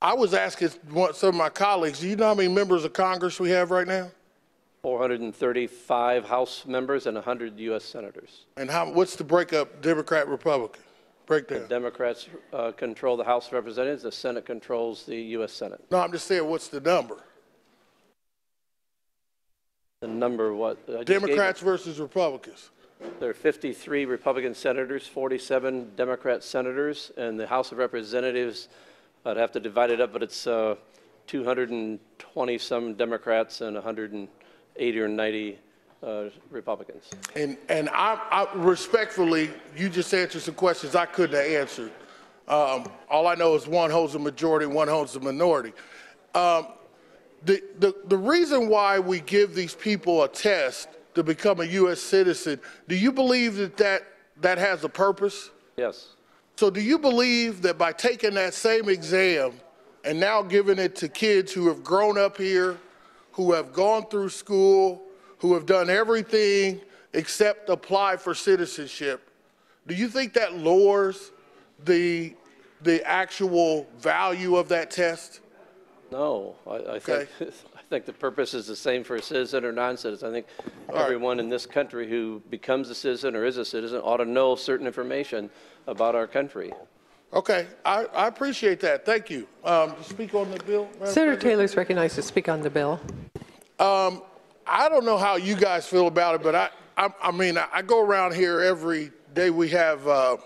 I was asking some of my colleagues, do you know how many members of Congress we have right now? 435 House members and 100 U.S. senators. And what's the breakup, Democrat, Republican? Breakdown. The Democrats control the House of Representatives. The Senate controls the U.S. Senate. No, I'm just saying, what's the number? The number what? Democrats versus Republicans. There are 53 Republican senators, 47 Democrat senators, and the House of Representatives, I'd have to divide it up, but it's 220-some Democrats and 180 or 90 Republicans. And I respectfully, you just answered some questions I couldn't have answered. All I know is one holds a majority, one holds a minority. The reason why we give these people a test to become a U.S. citizen, do you believe that has a purpose? Yes. So do you believe that by taking that same exam and now giving it to kids who have grown up here, who have gone through school, who have done everything except apply for citizenship, do you think that lowers the actual value of that test? No, I think the purpose is the same for a citizen or non-citizen. I think everyone in this country who becomes a citizen or is a citizen ought to know certain information about our country. Okay, I appreciate that. Thank you. To speak on the bill, Senator Taylor is recognized to speak on the bill. I don't know how you guys feel about it, but I mean, I go around here every day. We have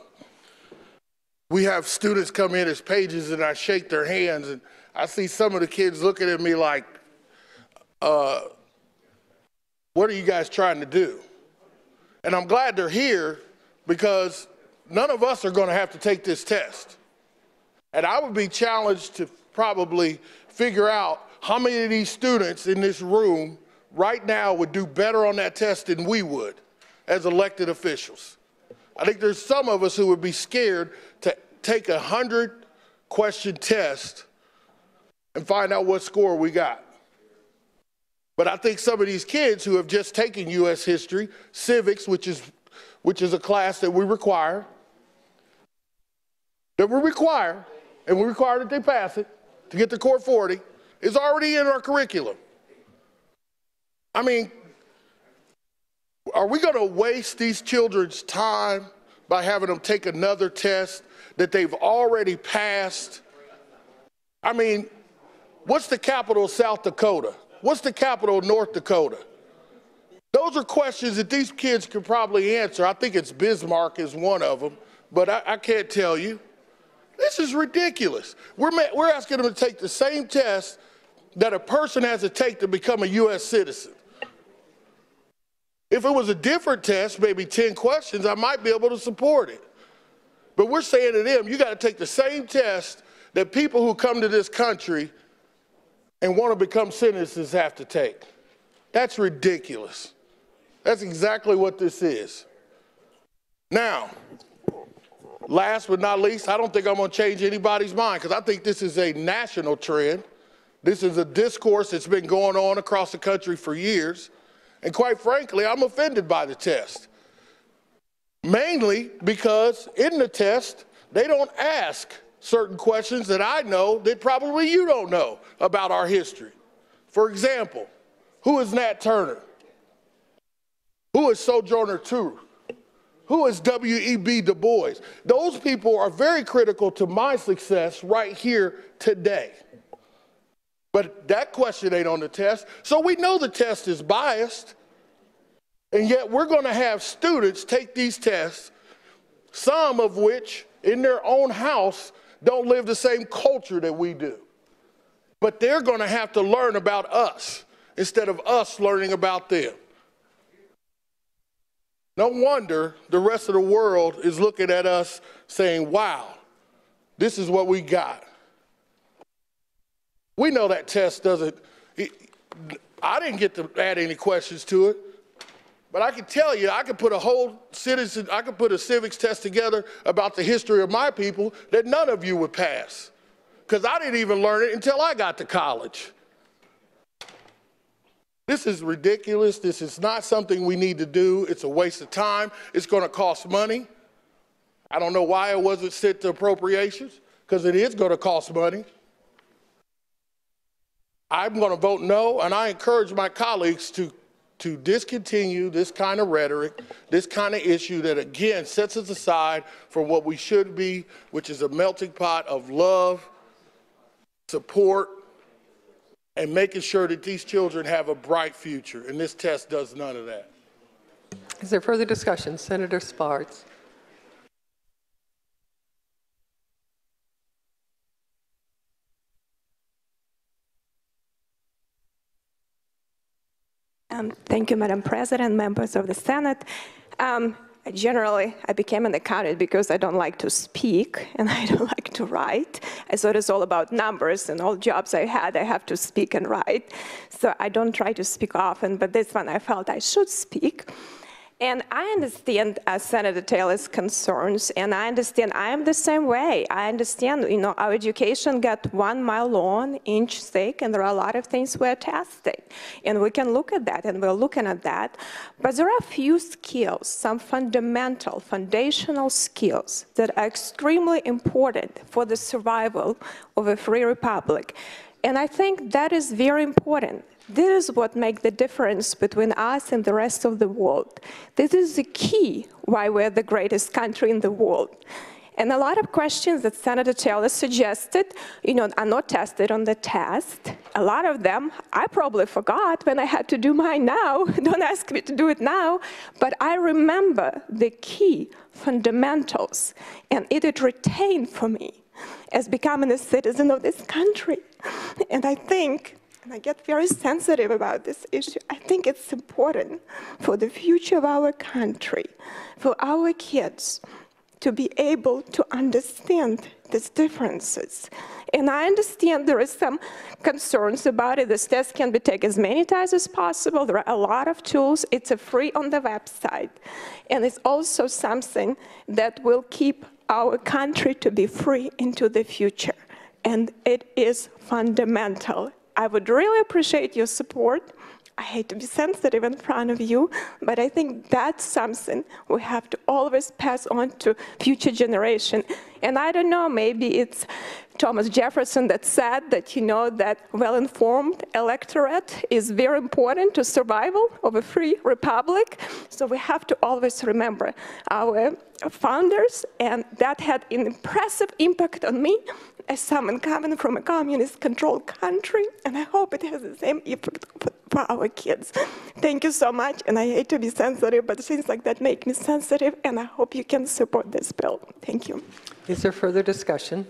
students come in as pages, and I shake their hands, and I see some of the kids looking at me like, what are you guys trying to do? And I'm glad they're here because none of us are going to have to take this test. And I would be challenged to probably figure out how many of these students in this room right now would do better on that test than we would as elected officials. I think there's some of us who would be scared to take a 100-question test and find out what score we got. But I think some of these kids who have just taken U.S. history, civics, which is a class that we require, and we require that they pass it to get to Core 40, is already in our curriculum. I mean, are we going to waste these children's time by having them take another test that they've already passed? I mean, what's the capital of South Dakota? What's the capital of North Dakota? Those are questions that these kids could probably answer. I think it's Bismarck is one of them, but I can't tell you. This is ridiculous. We're asking them to take the same test that a person has to take to become a U.S. citizen. If it was a different test, maybe 10 questions, I might be able to support it. But we're saying to them, you got to take the same test that people who come to this country and want to become citizens have to take. That's ridiculous. That's exactly what this is. Now, last but not least, I don't think I'm going to change anybody's mind because I think this is a national trend. This is a discourse that's been going on across the country for years. And quite frankly, I'm offended by the test. Mainly because in the test, they don't ask certain questions that I know that probably you don't know about our history. For example, who is Nat Turner? Who is Sojourner Truth? Who is W.E.B. Du Bois? Those people are very critical to my success right here today. But that question ain't on the test. So we know the test is biased. And yet we're going to have students take these tests, some of which in their own house don't live the same culture that we do. But they're going to have to learn about us instead of us learning about them. No wonder the rest of the world is looking at us saying, wow, this is what we got. We know that test doesn't, I didn't get to add any questions to it, but I can tell you, I could put a civics test together about the history of my people that none of you would pass, because I didn't even learn it until I got to college. This is ridiculous. This is not something we need to do. It's a waste of time. It's going to cost money. I don't know why it wasn't sent to appropriations, because it is going to cost money. I'm going to vote no, and I encourage my colleagues to discontinue this kind of rhetoric, this kind of issue that, again, sets us aside for what we should be, which is a melting pot of love, support, and making sure that these children have a bright future. And this test does none of that. Is there further discussion? Senator Sparks. Thank you, Madam President, members of the Senate. Generally, I became an accountant because I don't like to speak and I don't like to write. So it is all about numbers, and all jobs I had, I have to speak and write. So I don't try to speak often, but this one I felt I should speak. And I understand Senator Taylor's concerns, and I understand I am the same way. I understand, our education got 1 mile long, inch thick, and there are a lot of things we're testing. And we can look at that, and we're looking at that. But there are a few skills, some fundamental, foundational skills that are extremely important for the survival of a free republic. And I think that is very important. This is what makes the difference between us and the rest of the world. This is the key why we're the greatest country in the world. And a lot of questions that Senator Taylor suggested, are not tested on the test. A lot of them, I probably forgot when I had to do mine now. Don't ask me to do it now. But I remember the key fundamentals, and it retained for me as becoming a citizen of this country. And I think, and I get very sensitive about this issue, I think it's important for the future of our country, for our kids, to be able to understand these differences. And I understand there is some concerns about it. This test can be taken as many times as possible. There are a lot of tools. It's free on the website. And it's also something that will keep our country to be free into the future. And it is fundamental. I would really appreciate your support. I hate to be sensitive in front of you, but I think that's something we have to always pass on to future generation. And I don't know, maybe it's Thomas Jefferson that said that, that well-informed electorate is very important to survival of a free republic. So we have to always remember our founders, and that had an impressive impact on me as someone coming from a communist-controlled country, and I hope it has the same effect for our kids. Thank you so much, and I hate to be sensitive, but things like that make me sensitive, and I hope you can support this bill. Thank you. Is there further discussion?